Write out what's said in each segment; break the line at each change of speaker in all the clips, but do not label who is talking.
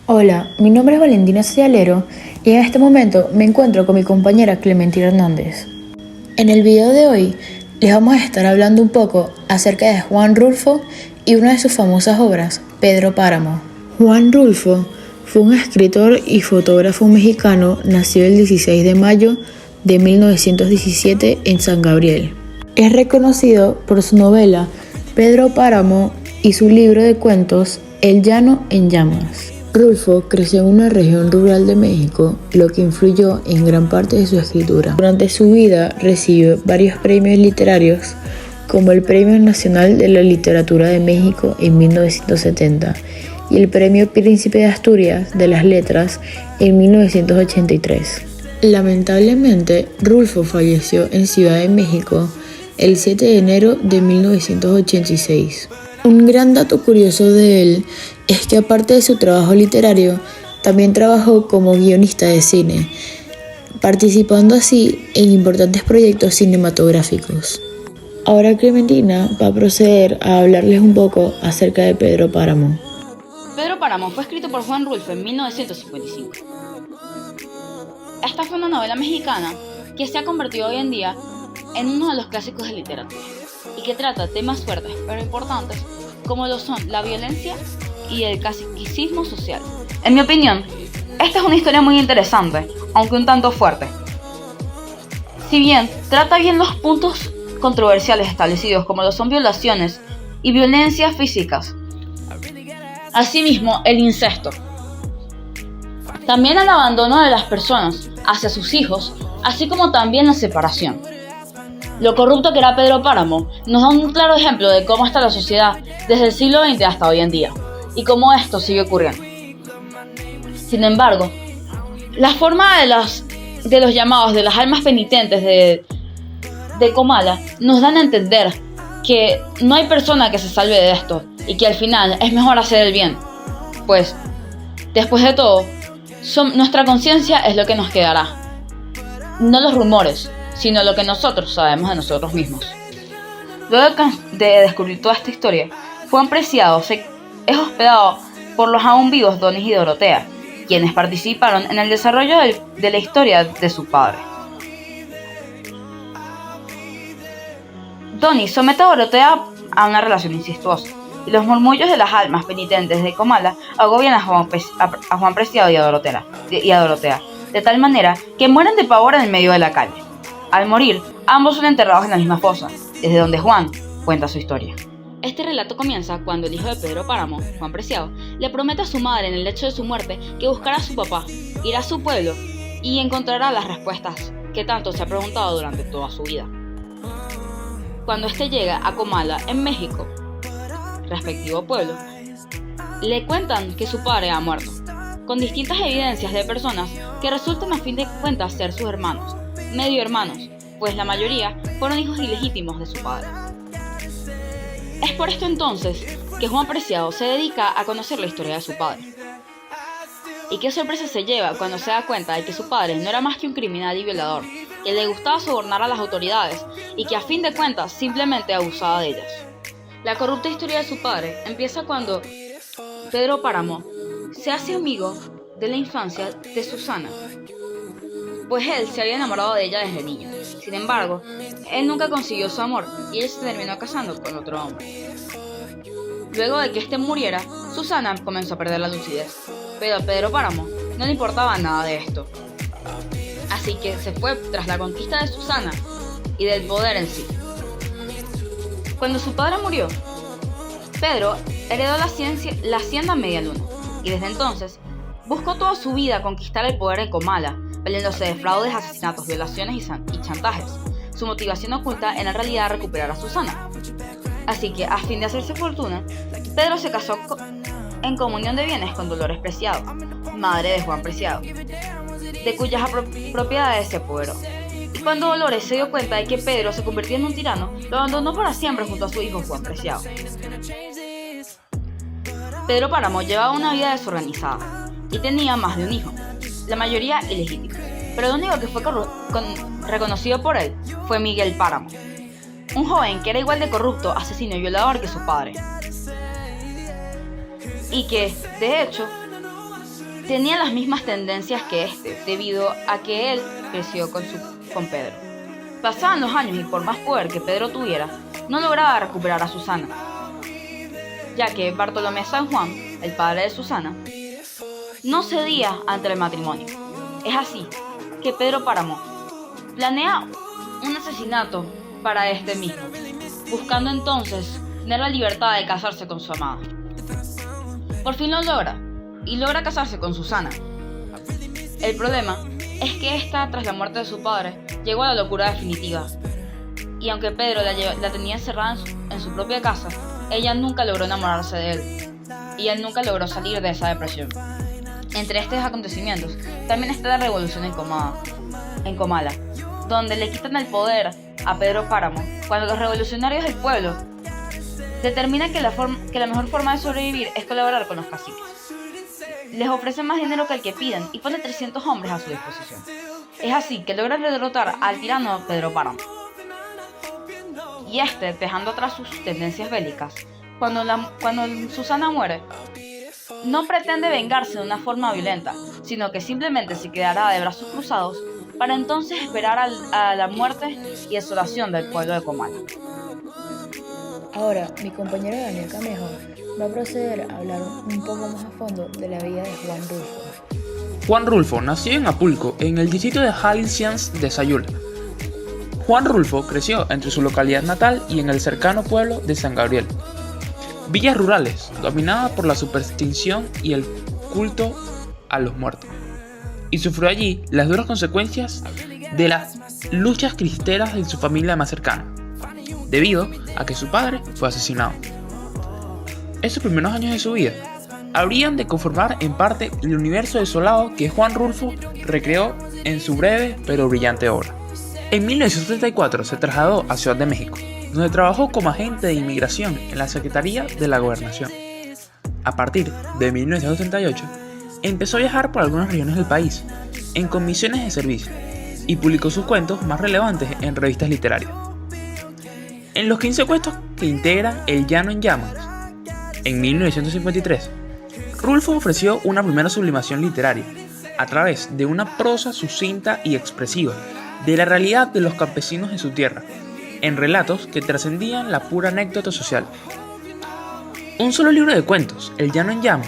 Hola, mi nombre es Valentina Cialero y en este momento me encuentro con mi compañera Clementina Hernández. En el video de hoy les vamos a estar hablando un poco acerca de Juan Rulfo y una de sus famosas obras, Pedro Páramo. Juan Rulfo fue un escritor y fotógrafo mexicano nacido el 16 de mayo de 1917 en San Gabriel. Es reconocido por su novela Pedro Páramo y su libro de cuentos El Llano en Llamas. Rulfo creció en una región rural de México, lo que influyó en gran parte de su escritura. Durante su vida recibió varios premios literarios, como el Premio Nacional de la Literatura de México en 1970 y el Premio Príncipe de Asturias de las Letras en 1983. Lamentablemente, Rulfo falleció en Ciudad de México el 7 de enero de 1986. Un gran dato curioso de él es que aparte de su trabajo literario, también trabajó como guionista de cine, participando así en importantes proyectos cinematográficos. Ahora Clementina va a proceder a hablarles un poco acerca de Pedro Páramo.
Pedro Páramo fue escrito por Juan Rulfo en 1955. Esta fue una novela mexicana que se ha convertido hoy en día en uno de los clásicos de literatura y que trata temas fuertes pero importantes como lo son la violencia y el caciquismo social. En mi opinión, esta es una historia muy interesante, aunque un tanto fuerte. Si bien trata bien los puntos controversiales establecidos como lo son violaciones y violencias físicas, asimismo el incesto, también el abandono de las personas hacia sus hijos, así como también la separación. Lo corrupto que era Pedro Páramo nos da un claro ejemplo de cómo está la sociedad desde el siglo XX hasta hoy en día, y cómo esto sigue ocurriendo. Sin embargo, la forma de los llamados de las almas penitentes de Comala nos dan a entender que no hay persona que se salve de esto, y que al final es mejor hacer el bien, pues, después de todo, nuestra conciencia es lo que nos quedará, no los rumores, sino lo que nosotros sabemos de nosotros mismos. Luego de descubrir toda esta historia, Juan Preciado es hospedado por los aún vivos Donis y Dorotea, quienes participaron en el desarrollo de la historia de su padre. Donis somete a Dorotea a una relación incestuosa, y los murmullos de las almas penitentes de Comala agobian a Juan Preciado y a Dorotea, de tal manera que mueren de pavor en el medio de la calle. Al morir, ambos son enterrados en la misma fosa, desde donde Juan cuenta su historia. Este relato comienza cuando el hijo de Pedro Páramo, Juan Preciado, le promete a su madre en el lecho de su muerte que buscará a su papá, irá a su pueblo y encontrará las respuestas que tanto se ha preguntado durante toda su vida. Cuando éste llega a Comala, en México, respectivo pueblo, le cuentan que su padre ha muerto, con distintas evidencias de personas que resultan a fin de cuentas ser sus hermanos, medio hermanos, pues la mayoría fueron hijos ilegítimos de su padre. Es por esto entonces que Juan Preciado se dedica a conocer la historia de su padre. Y qué sorpresa se lleva cuando se da cuenta de que su padre no era más que un criminal y violador, que le gustaba sobornar a las autoridades y que a fin de cuentas simplemente abusaba de ellas. La corrupta historia de su padre empieza cuando Pedro Páramo se hace amigo de la infancia de Susana, pues él se había enamorado de ella desde niño. Sin embargo, él nunca consiguió su amor y ella se terminó casando con otro hombre. Luego de que este muriera, Susana comenzó a perder la lucidez, pero a Pedro Páramo no le importaba nada de esto. Así que se fue tras la conquista de Susana y del poder en sí. Cuando su padre murió, Pedro heredó la hacienda Media Luna y desde entonces buscó toda su vida conquistar el poder en Comala, valiéndose de fraudes, asesinatos, violaciones y chantajes. Su motivación oculta era en realidad recuperar a Susana. Así que, a fin de hacerse fortuna, Pedro se casó en comunión de bienes con Dolores Preciado, madre de Juan Preciado, de cuyas propiedades se apoderó. Y cuando Dolores se dio cuenta de que Pedro se convirtió en un tirano, lo abandonó para siempre junto a su hijo Juan Preciado. Pedro Páramo llevaba una vida desorganizada y tenía más de un hijo, la mayoría ilegítimos, pero el único que fue reconocido por él fue Miguel Páramo, un joven que era igual de corrupto, asesino y violador que su padre, y que, de hecho, tenía las mismas tendencias que este, debido a que él creció con Pedro. Pasaban los años y por más poder que Pedro tuviera, no lograba recuperar a Susana, ya que Bartolomé San Juan, el padre de Susana, no cedía ante el matrimonio. Es así que Pedro Páramo planea un asesinato para este mismo, buscando entonces tener la libertad de casarse con su amada. Por fin lo logra, y logra casarse con Susana. El problema es que esta, tras la muerte de su padre, llegó a la locura definitiva. Y aunque Pedro la tenía encerrada en su propia casa, ella nunca logró enamorarse de él. Y él nunca logró salir de esa depresión. Entre estos acontecimientos, también está la revolución en Comala, donde le quitan el poder a Pedro Páramo, cuando los revolucionarios del pueblo determinan que la mejor forma de sobrevivir es colaborar con los caciques. Les ofrecen más dinero que el que piden y ponen 300 hombres a su disposición. Es así que logran derrotar al tirano Pedro Páramo. Y este, dejando atrás sus tendencias bélicas, cuando Susana muere, no pretende vengarse de una forma violenta, sino que simplemente se quedará de brazos cruzados para entonces esperar a la muerte y desolación del pueblo de Comala.
Ahora, mi compañero Daniel Camejo va a proceder a hablar un poco más a fondo de la vida de Juan Rulfo.
Juan Rulfo nació en Apulco, en el distrito de Jaliscienses de Sayula. Juan Rulfo creció entre su localidad natal y en el cercano pueblo de San Gabriel. Villas rurales, dominadas por la superstición y el culto a los muertos. Y sufrió allí las duras consecuencias de las luchas cristeras de su familia más cercana, debido a que su padre fue asesinado. Esos primeros años de su vida habrían de conformar en parte el universo desolado que Juan Rulfo recreó en su breve pero brillante obra. En 1934 se trasladó a Ciudad de México, donde trabajó como agente de inmigración en la Secretaría de la Gobernación. A partir de 1938, empezó a viajar por algunas regiones del país, en comisiones de servicio, y publicó sus cuentos más relevantes en revistas literarias. En los 15 cuentos que integran El Llano en Llamas, en 1953, Rulfo ofreció una primera sublimación literaria, a través de una prosa sucinta y expresiva de la realidad de los campesinos en su tierra, en relatos que trascendían la pura anécdota social. Un solo libro de cuentos, El Llano en Llamas,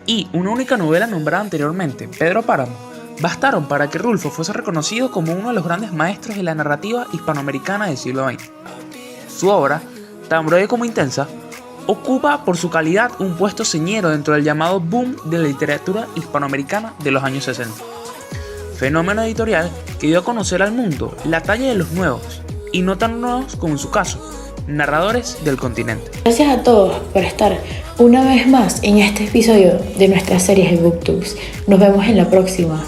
y una única novela nombrada anteriormente, Pedro Páramo, bastaron para que Rulfo fuese reconocido como uno de los grandes maestros de la narrativa hispanoamericana del siglo XX. Su obra, tan breve como intensa, ocupa por su calidad un puesto señero dentro del llamado boom de la literatura hispanoamericana de los años 60. Fenómeno editorial que dio a conocer al mundo la talla de los nuevos, y no tan nuevos como en su caso, narradores del continente.
Gracias a todos por estar una vez más en este episodio de nuestras series de BookTubes. Nos vemos en la próxima.